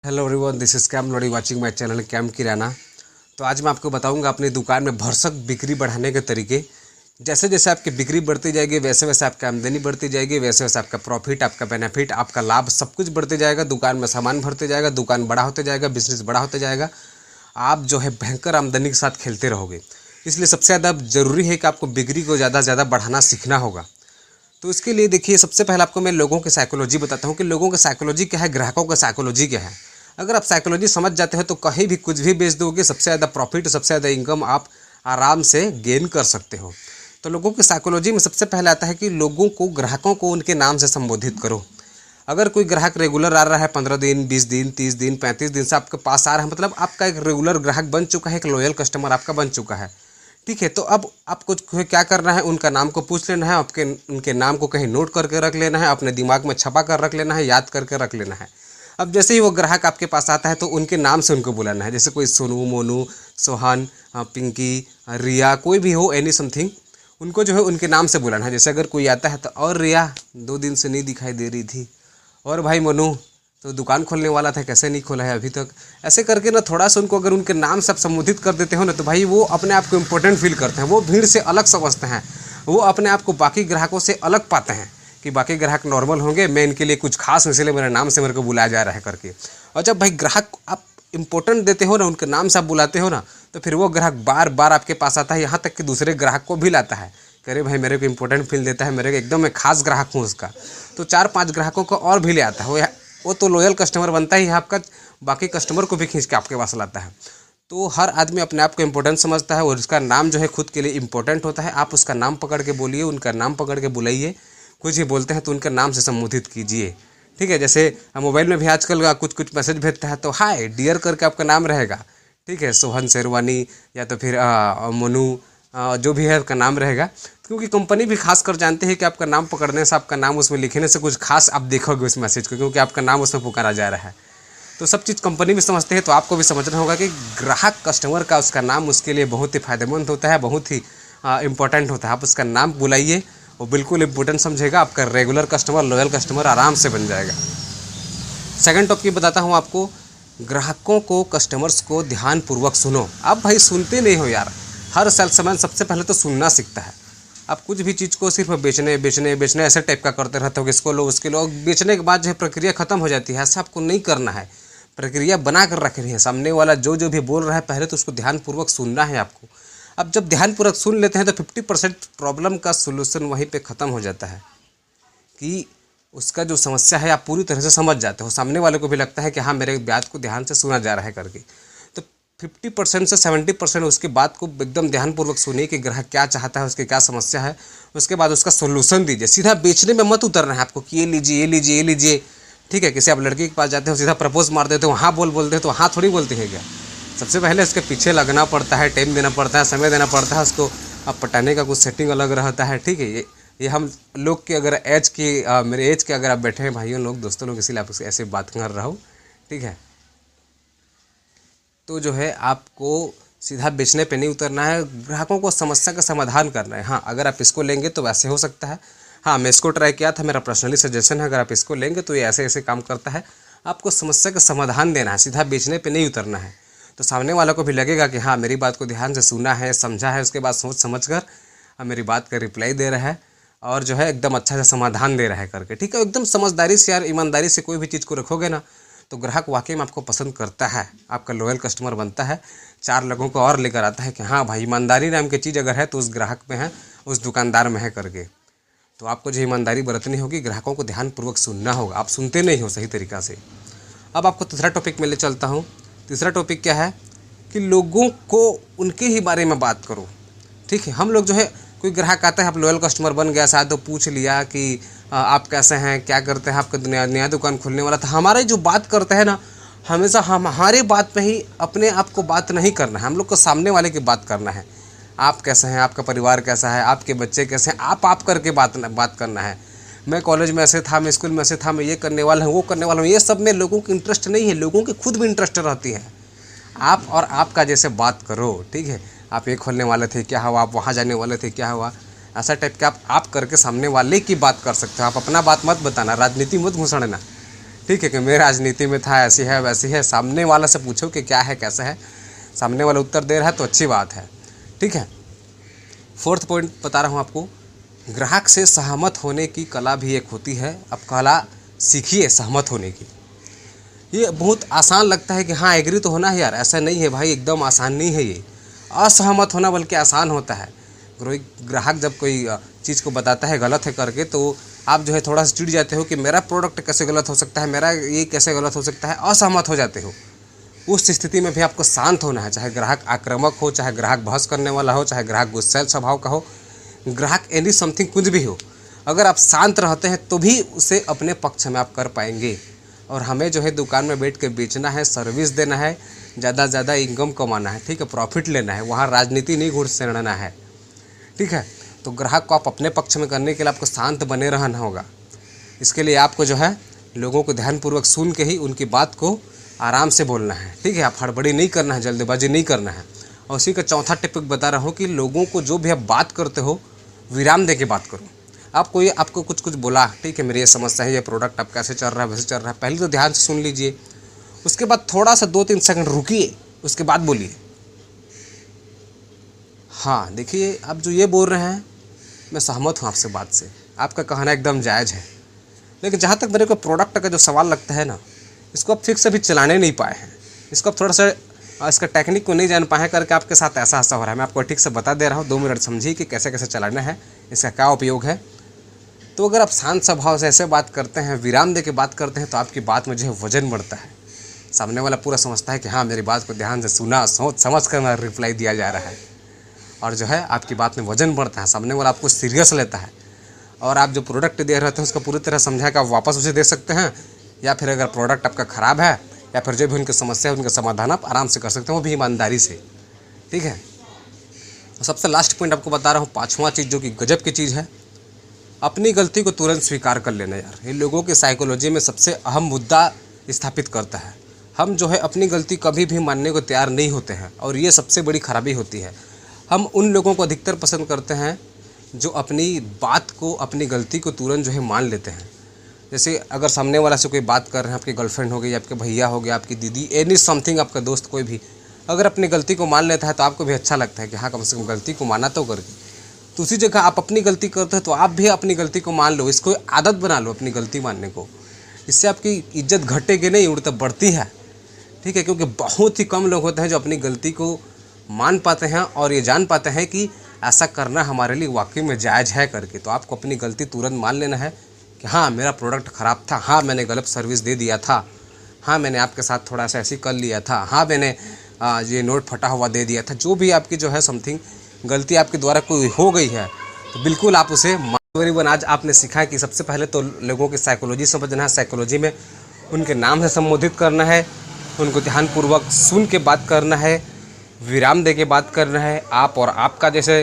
Hello everyone, this is कैम लोडी watching my channel कैम किराना। तो आज मैं आपको बताऊंगा अपनी दुकान में भरसक बिक्री बढ़ाने के तरीके। जैसे जैसे आपकी बिक्री बढ़ती जाएगी वैसे वैसे आपकी आमदनी बढ़ती जाएगी, वैसे वैसे आपका प्रॉफिट, आपका बेनिफिट, आपका लाभ सब कुछ बढ़ते जाएगा। दुकान में सामान भरते जाएगा, दुकान बड़ा होते जाएगा, बिजनेस बड़ा होते जाएगा। आप जो है भयंकर आमदनी के साथ खेलते रहोगे। इसलिए सबसे ज़्यादा ज़रूरी है कि आपको बिक्री को ज़्यादा से ज़्यादा बढ़ाना सीखना होगा। तो इसके लिए देखिए, सबसे पहले आपको मैं लोगों की साइकोलॉजी बताता हूँ कि लोगों की साइकोलॉजी क्या है, ग्राहकों का साइकोलॉजी क्या है। अगर आप साइकोलॉजी समझ जाते हो तो कहीं भी कुछ भी बेच दोगे, सबसे ज़्यादा प्रॉफिट, सबसे ज़्यादा इनकम आप आराम से गेन कर सकते हो। तो लोगों की साइकोलॉजी में सबसे पहले आता है कि लोगों को, ग्राहकों को उनके नाम से संबोधित करो। अगर कोई ग्राहक रेगुलर आ रहा है 15 दिन, 20 दिन, 30 दिन, 35 दिन से आपके पास आ रहा है, मतलब आपका एक रेगुलर ग्राहक बन चुका है, एक लॉयल कस्टमर आपका बन चुका है। ठीक है, तो अब आपको क्या करना है, उनका नाम को पूछ लेना है, आपके उनके नाम को कहीं नोट करके रख लेना है, अपने दिमाग में छपा कर रख लेना है, याद करके रख लेना है। अब जैसे ही वो ग्राहक आपके पास आता है तो उनके नाम से उनको बुलाना है। जैसे कोई सोनू, मोनू, सोहन, पिंकी, रिया, कोई भी हो, एनी समथिंग, उनको जो है उनके नाम से बुलाना है। जैसे अगर कोई आता है तो, और रिया 2 दिन से नहीं दिखाई दे रही थी, और भाई मोनू तो दुकान खोलने वाला था, कैसे नहीं खोला है अभी तक। ऐसे करके ना थोड़ा सा उनको अगर उनके नाम से आप संबोधित कर देते हो ना, तो भाई वो अपने आप को इम्पोर्टेंट फील करते हैं, वो भीड़ से अलग समझते हैं, वो अपने आप को बाकी ग्राहकों से अलग पाते हैं कि बाकी ग्राहक नॉर्मल होंगे, मैं इनके लिए कुछ खास हूँ, इसलिए मेरे नाम से मेरे को बुलाया जा रहा है करके। और जब भाई ग्राहक आप इंपॉर्टेंट देते हो ना, उनके नाम से आप बुलाते हो ना, तो फिर वो ग्राहक बार बार आपके पास आता है, यहाँ तक कि दूसरे ग्राहक को भी लाता है। करे भाई मेरे को इंपॉर्टेंट फील देता है, मेरे को एकदम मैं खास ग्राहक हूँ उसका। तो 4-5 ग्राहकों को और भी ले आता है, वो तो लॉयल कस्टमर बनता ही है आपका, बाकी कस्टमर को भी खींच के आपके पास लाता है। तो हर आदमी अपने आप को इम्पोर्टेंट समझता है और उसका नाम जो है खुद के लिए इम्पोर्टेंट होता है। आप उसका नाम पकड़ के बोलिए, उनका नाम पकड़ के बुलाइए। कुछ ही बोलते हैं तो उनका नाम से संबोधित कीजिए। ठीक है, जैसे मोबाइल में भी आजकल कुछ कुछ मैसेज भेजता है तो हाय डियर करके आपका नाम रहेगा। ठीक है, सोहन शेरवानी या तो फिर मोनू, जो भी है आपका नाम रहेगा। क्योंकि कंपनी भी खास कर जानती है कि आपका नाम पकड़ने से, आपका नाम उसमें लिखने से कुछ खास आप देखोगे उस मैसेज को, क्योंकि आपका नाम उसमें पुकारा जा रहा है। तो सब चीज़ कंपनी भी समझते हैं, तो आपको भी समझना होगा कि ग्राहक कस्टमर का उसका नाम उसके लिए बहुत ही फ़ायदेमंद होता है, बहुत ही इंपॉर्टेंट होता है। आप उसका नाम बुलाइए, वो बिल्कुल इंपॉर्टेंट समझेगा, आपका रेगुलर कस्टमर, लॉयल कस्टमर आराम से बन जाएगा। सेकंड टॉपिक बताता हूँ आपको, ग्राहकों को, कस्टमर्स को ध्यानपूर्वक सुनो। आप भाई सुनते नहीं हो यार। हर सेल्समैन सबसे पहले तो सुनना सीखता है। आप कुछ भी चीज़ को सिर्फ बेचने बेचने बेचने ऐसे टाइप का करते रहते हो कि इसको लो उसके लो, बेचने के बाद जो है प्रक्रिया खत्म हो जाती है। ऐसा आपको नहीं करना है, प्रक्रिया बना कर रखनी है। सामने वाला जो जो भी बोल रहा है पहले तो उसको ध्यानपूर्वक सुनना है आपको। अब जब ध्यानपूर्वक सुन लेते हैं तो 50% प्रॉब्लम का सोल्यूशन वहीं पे ख़त्म हो जाता है कि उसका जो समस्या है आप पूरी तरह से समझ जाते हो। सामने वाले को भी लगता है कि हाँ मेरे बात को ध्यान से सुना जा रहा है करके। तो 50% से 70% उसकी बात को एकदम ध्यानपूर्वक सुनिए कि ग्राहक क्या चाहता है, उसकी क्या समस्या है। उसके बाद उसका सोल्यूशन दीजिए। सीधा बेचने में मत उतरना है आपको कि ये लीजिए ये लीजिए ये लीजिए। ठीक है, किसी आप लड़की के पास जाते हो सीधा प्रपोज मार देते हो, हाँ बोलते हो, तो हाँ थोड़ी बोलते हैं क्या। सबसे पहले इसके पीछे लगना पड़ता है, टाइम देना पड़ता है, समय देना पड़ता है उसको। अब पटाने का कुछ सेटिंग अलग रहता है। ठीक है, ये हम लोग के अगर एज की, मेरे एज के अगर आप बैठे हैं भाइयों लोग, दोस्तों लोग, इसीलिए आपसे ऐसे बात कर रहा हूँ। ठीक है, तो जो है आपको सीधा बेचने पे नहीं उतरना है, ग्राहकों को समस्या का समाधान करना है। हाँ, अगर आप इसको लेंगे तो वैसे हो सकता है, हाँ मैं इसको ट्राई किया था, मेरा पर्सनली सजेशन है, अगर आप इसको लेंगे तो ये ऐसे ऐसे काम करता है। आपको समस्या का समाधान देना है, सीधा बेचने पे नहीं उतरना है। तो सामने वालों को भी लगेगा कि हाँ मेरी बात को ध्यान से सुना है, समझा है, उसके बाद सोच समझ कर मेरी बात का रिप्लाई दे रहा है और जो है एकदम अच्छा सा समाधान दे रहा है करके। ठीक है, एकदम समझदारी से यार, ईमानदारी से कोई भी चीज़ को रखोगे ना तो ग्राहक वाकई में आपको पसंद करता है, आपका लॉयल कस्टमर बनता है, 4 लोगों को और लेकर आता है कि हाँ भाई ईमानदारी नाम की चीज़ अगर है तो उस ग्राहक में है, उस दुकानदार में है करके। तो आपको जो ईमानदारी बरतनी होगी, ग्राहकों को ध्यानपूर्वक सुनना होगा। आप सुनते नहीं हो सही तरीक़ा से। अब आपको तीसरा टॉपिक में ले चलता हूँ। तीसरा टॉपिक क्या है कि लोगों को उनके ही बारे में बात करो। ठीक है, हम लोग जो है, कोई ग्राहक आता है, आप लॉयल कस्टमर बन गया, शायद तो पूछ लिया कि आप कैसे हैं, क्या करते हैं, आपका नया दुकान खुलने वाला था। हमारे जो बात करते हैं ना, हमेशा हमारे बात पे ही, अपने आप को बात नहीं करना है, हम लोग को सामने वाले की बात करना है। आप कैसे हैं, आपका परिवार कैसा है, आपके बच्चे कैसे हैं, आप करके बात करना है। मैं कॉलेज में ऐसे था, मैं स्कूल में ऐसे था, मैं ये करने वाला हूँ, वो करने वाला हूँ। ये सब में लोगों की इंटरेस्ट नहीं है, लोगों की खुद भी इंटरेस्ट रहती है। आप और आपका जैसे बात करो। ठीक है, आप ये खोलने वाले थे, क्या हुआ, आप वहाँ जाने वाले थे, क्या हुआ, ऐसा टाइप के आप करके सामने वाले की बात कर सकते हो। आप अपना बात मत बताना, राजनीति मत घुसड़ना। ठीक है, कि मेरी राजनीति में था, ऐसी है वैसी है। सामने वाला से पूछो कि क्या है कैसा है, सामने वाला उत्तर दे रहा है तो अच्छी बात है। ठीक है, फोर्थ पॉइंट बता रहा हूँ आपको, ग्राहक से सहमत होने की कला भी एक होती है। अब कला सीखिए सहमत होने की। ये बहुत आसान लगता है कि हाँ एग्री तो होना है यार, ऐसा नहीं है भाई, एकदम आसान नहीं है ये। असहमत होना बल्कि आसान होता है। ग्राहक जब कोई चीज़ को बताता है गलत है करके, तो आप जो है थोड़ा सा चिढ़ जाते हो कि मेरा प्रोडक्ट कैसे गलत हो सकता है, मेरा ये कैसे गलत हो सकता है, असहमत हो जाते हो। उस स्थिति में भी आपको शांत होना है, चाहे ग्राहक आक्रामक हो, चाहे ग्राहक बहस करने वाला हो, चाहे ग्राहक गुस्सैल स्वभाव का हो, ग्राहक एनी समथिंग कुछ भी हो, अगर आप शांत रहते हैं तो भी उसे अपने पक्ष में आप कर पाएंगे। और हमें जो है दुकान में बैठ के बेचना है, सर्विस देना है, ज़्यादा से ज़्यादा इनकम कमाना है। ठीक है, प्रॉफिट लेना है, वहाँ राजनीति नहीं घुसना है। ठीक है, तो ग्राहक को आप अपने पक्ष में करने के लिए आपको शांत बने रहना होगा। इसके लिए आपको जो है लोगों को ध्यानपूर्वक सुन के ही उनकी बात को आराम से बोलना है। ठीक है, आप हड़बड़ी नहीं करना है, जल्दबाजी नहीं करना है। और उसी का चौथा टिप बता रहा हूँ कि लोगों को जो भी आप बात करते हो विराम दे के बात करो। आपको कुछ बोला, ठीक है, मेरी ये समस्या है, ये प्रोडक्ट आप कैसे चल रहा है, वैसे चल रहा है, पहले तो ध्यान से सुन लीजिए, उसके बाद थोड़ा सा 2-3 सेकंड रुकिए, उसके बाद बोलिए। हाँ देखिए, आप जो ये बोल रहे हैं मैं सहमत हूँ आपसे बात से, आपका कहना एकदम जायज़ है, लेकिन जहाँ तक मेरे को प्रोडक्ट का जो सवाल लगता है ना, इसको आप ठीक से भी चलाने नहीं पाए हैं, इसको आप थोड़ा सा इसका टेक्निक को नहीं जान पाए करके आपके साथ ऐसा हो रहा है। मैं आपको ठीक से बता दे रहा हूँ, 2 मिनट समझिए कि कैसे कैसे चलाना है, इसका क्या उपयोग है। तो अगर आप शांत स्वभाव से ऐसे बात करते हैं, विराम दे के बात करते हैं, तो आपकी बात में जो है वजन बढ़ता है। सामने वाला पूरा समझता है कि हाँ मेरी बात को ध्यान से सुना, सोच समझ कर रिप्लाई दिया जा रहा है, और जो है आपकी बात में वजन बढ़ता है, सामने वाला आपको सीरियस लेता है। और आप जो प्रोडक्ट दे रहे थे उसको पूरी तरह समझा के आप वापस उसे दे सकते हैं, या फिर अगर प्रोडक्ट आपका ख़राब है या फिर जो भी उनकी समस्या है उनका समाधान आप आराम से कर सकते हैं, वो भी ईमानदारी से। ठीक है, सबसे लास्ट पॉइंट आपको बता रहा हूँ, 5वां चीज़ जो कि गजब की चीज़ है, अपनी गलती को तुरंत स्वीकार कर लेना। यार ये लोगों की साइकोलॉजी में सबसे अहम मुद्दा स्थापित करता है। हम जो है अपनी गलती कभी भी मानने को तैयार नहीं होते हैं, और ये सबसे बड़ी खराबी होती है। हम उन लोगों को अधिकतर पसंद करते हैं जो अपनी बात को, अपनी गलती को तुरंत जो है मान लेते हैं। जैसे अगर सामने वाला से कोई बात कर रहे हैं, आपकी गर्लफ्रेंड हो गई, आपके भैया हो गया, आपकी दीदी, एनी समथिंग, आपका दोस्त कोई भी अगर अपनी गलती को मान लेता है तो आपको भी अच्छा लगता है कि हाँ कम से कम गलती को माना तो करके। तो उसी जगह आप अपनी गलती करते हो तो आप भी अपनी गलती को मान लो, इसको आदत बना लो अपनी गलती मानने को। इससे आपकी इज्जत घटेगी नहीं, उल्टा बढ़ती है। ठीक है, क्योंकि बहुत ही कम लोग होते हैं जो अपनी गलती को मान पाते हैं और ये जान पाते हैं कि ऐसा करना हमारे लिए वाकई में जायज़ है करके। तो आपको अपनी गलती तुरंत मान लेना है कि हाँ मेरा प्रोडक्ट ख़राब था, हाँ मैंने गलत सर्विस दे दिया था, हाँ मैंने आपके साथ थोड़ा सा ऐसे कर लिया था, हाँ मैंने ये नोट फटा हुआ दे दिया था। जो भी आपकी जो है समथिंग गलती आपके द्वारा कोई हो गई है तो बिल्कुल आप उसे मान। आज आपने सीखा कि सबसे पहले तो लोगों की साइकोलॉजी समझना है, साइकोलॉजी में उनके नाम से संबोधित करना है, उनको ध्यानपूर्वक सुन के बात करना है, विराम दे के बात करना है, आप और आपका जैसे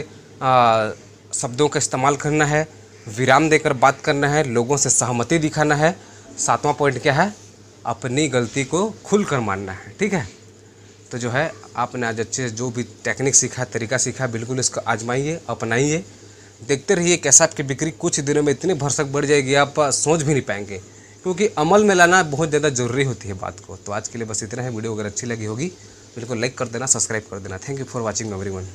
शब्दों का इस्तेमाल करना है, विराम देकर बात करना है, लोगों से सहमति दिखाना है। 7वां पॉइंट क्या है, अपनी गलती को खुलकर मानना है। ठीक है, तो जो है आपने आज अच्छे से जो भी टेक्निक सीखा, तरीका सीखा, बिल्कुल इसको आजमाइए, अपनाइए, देखते रहिए कैसा आपकी बिक्री कुछ दिनों में इतनी भरसक बढ़ जाएगी आप सोच भी नहीं पाएंगे, क्योंकि अमल में लाना बहुत ज़्यादा ज़रूरी होती है बात को। तो आज के लिए बस इतना है। वीडियो अगर अच्छी लगी होगी बिल्कुल लाइक कर देना, सब्सक्राइब कर देना। Thank you for watching everyone.